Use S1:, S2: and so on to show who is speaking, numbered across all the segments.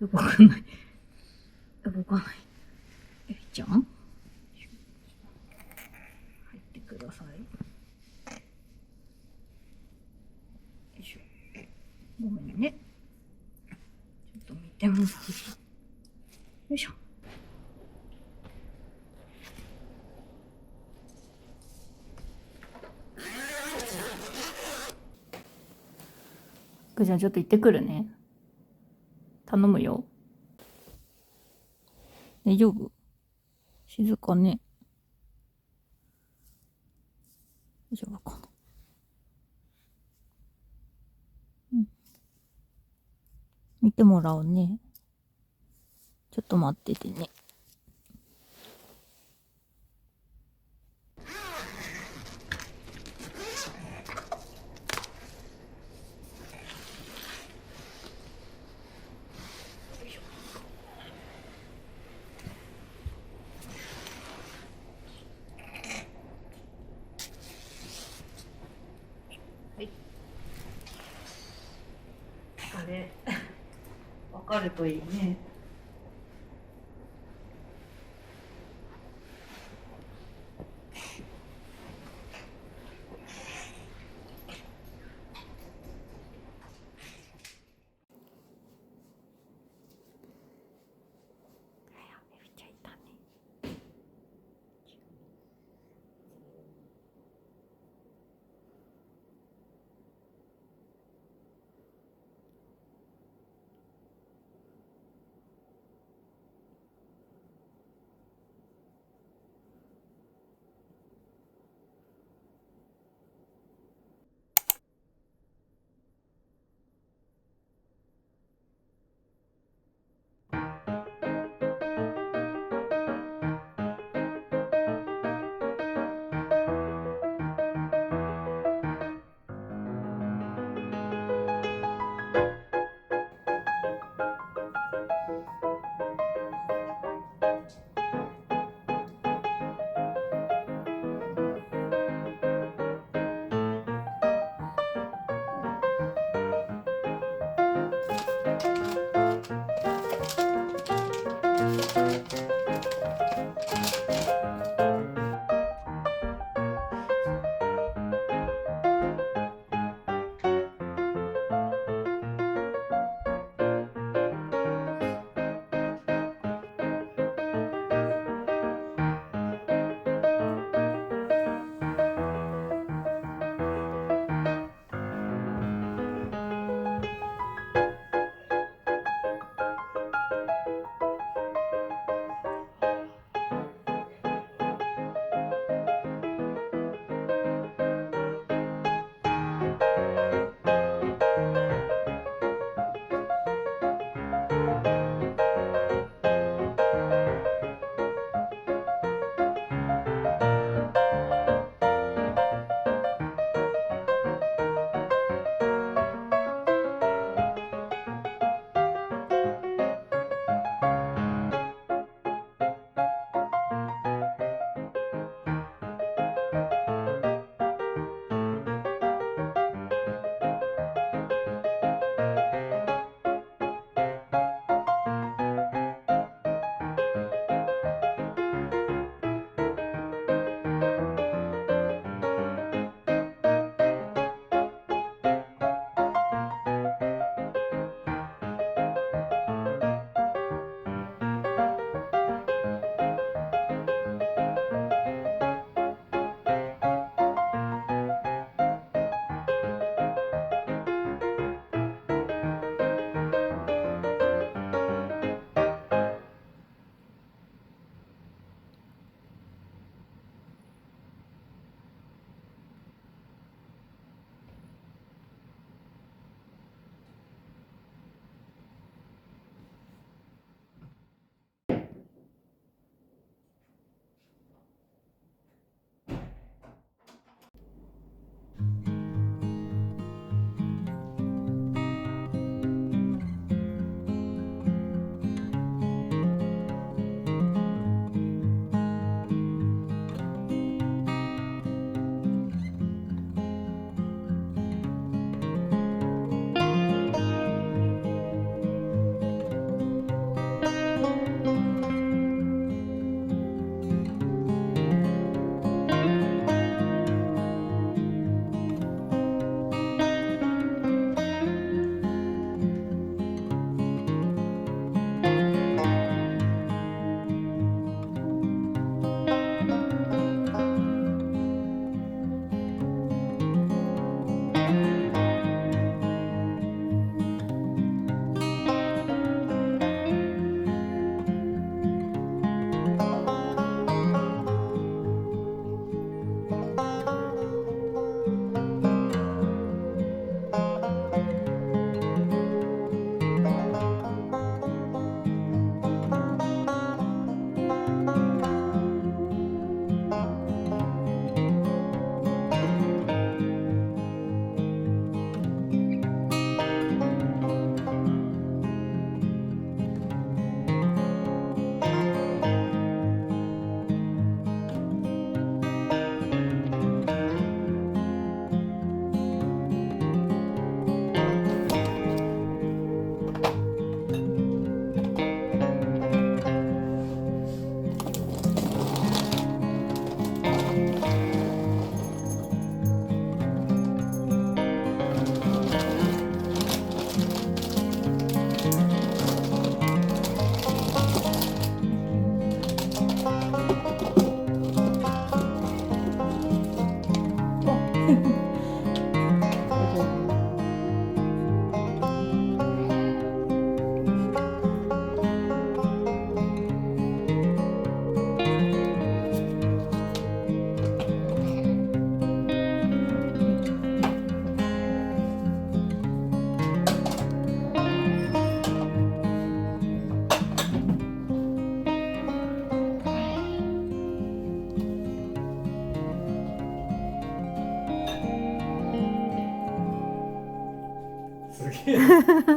S1: 動かない。動かない。エビちゃん入ってください。よいしょ。ごめんね。ちょっと見てもらう。よいしょ。じゃあちょっと行ってくるね。頼むよ。大丈夫？静かね。大丈夫かな。うん。見てもらうね。ちょっと待っててね。はい。あれ、わかるといいね。エビちゃんいたね。
S2: げえな。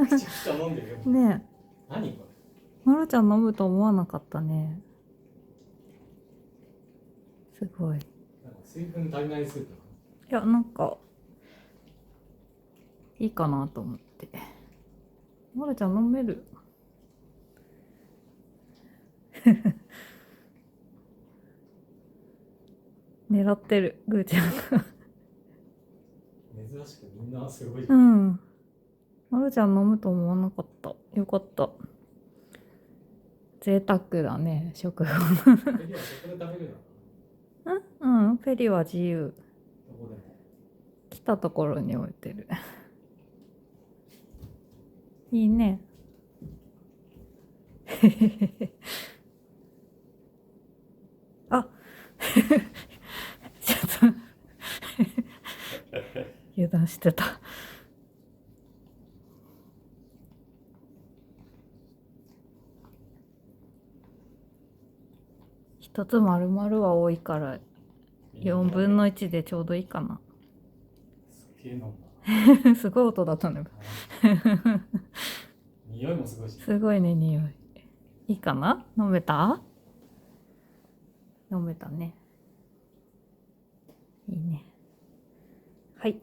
S2: くちゃくちゃ飲んでるよ。
S1: ねえ、
S2: 何これ。
S1: まるちゃん飲むと思わなかったね。すごい。い
S2: なんか水分足りないスープ
S1: や、なんかいいかなと思って。まるちゃん飲める。狙ってる、ぐーちゃんが。
S2: 珍しくみんなすごい。
S1: うん。まるちゃん飲むと思わなかった。よかった。贅沢だね、食後。
S2: ペリはそこで食べるの？
S1: うん、ペリは自由。
S2: どこでも。
S1: 来たところに置いてる。いいね。あちょっと油断してた。一つ丸々は多いから4分の1でちょうどいいかな。
S2: すげえ飲んだ。
S1: すごい音だったね。
S2: 匂いもすごいし。
S1: すごいね、匂い。いいかな？飲めた？飲めたね。いいね。はい。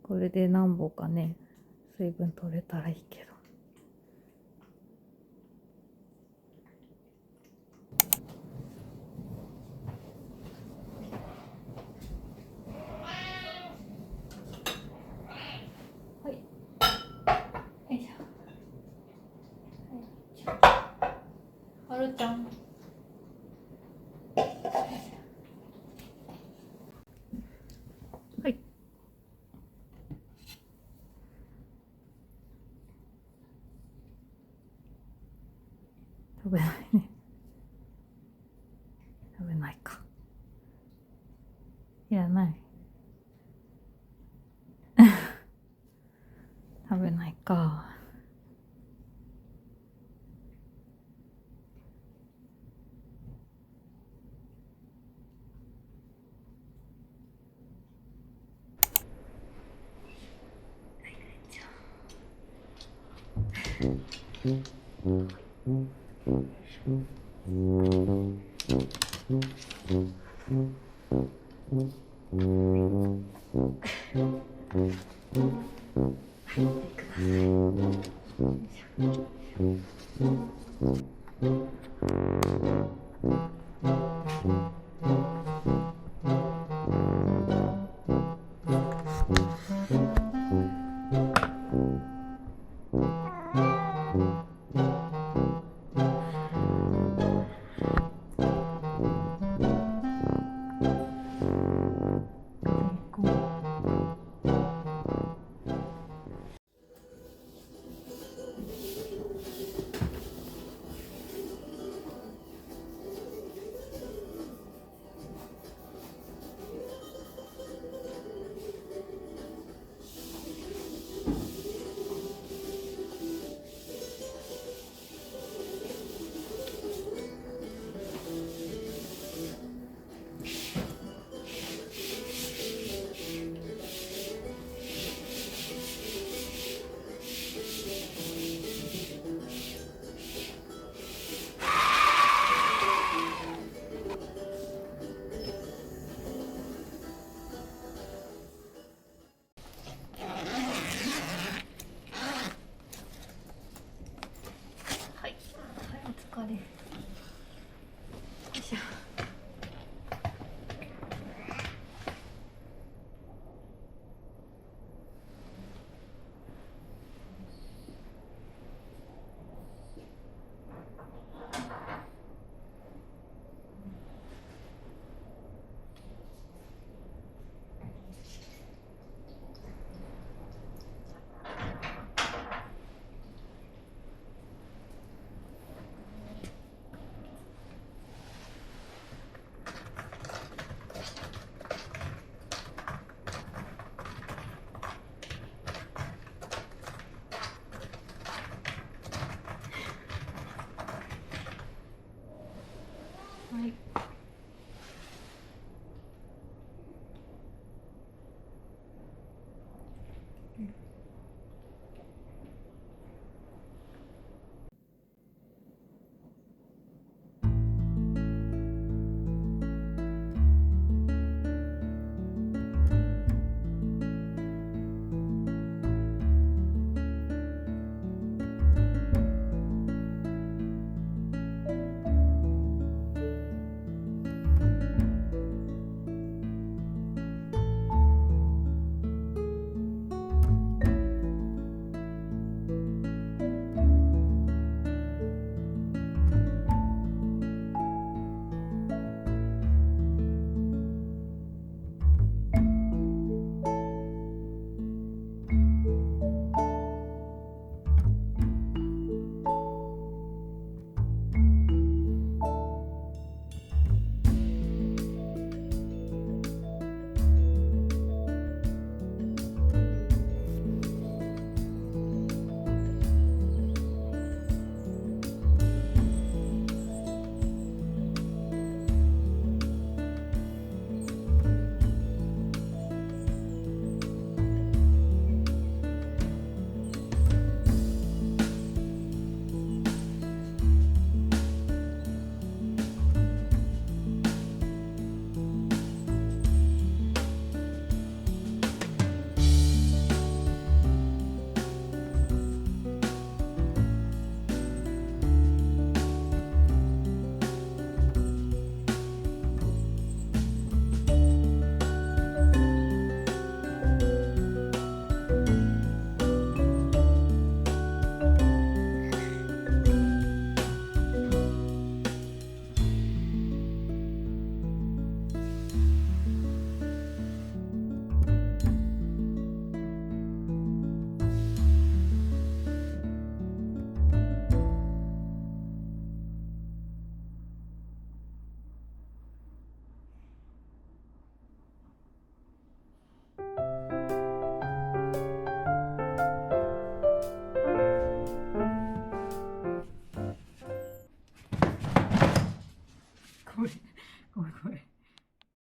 S1: これで何本かね、水分取れたらいいけど。はい。よいしょ。はるちゃん。はい。食べないね。食べないか。いらない。食べないか。はい。お疲れ。よいしょ。はい。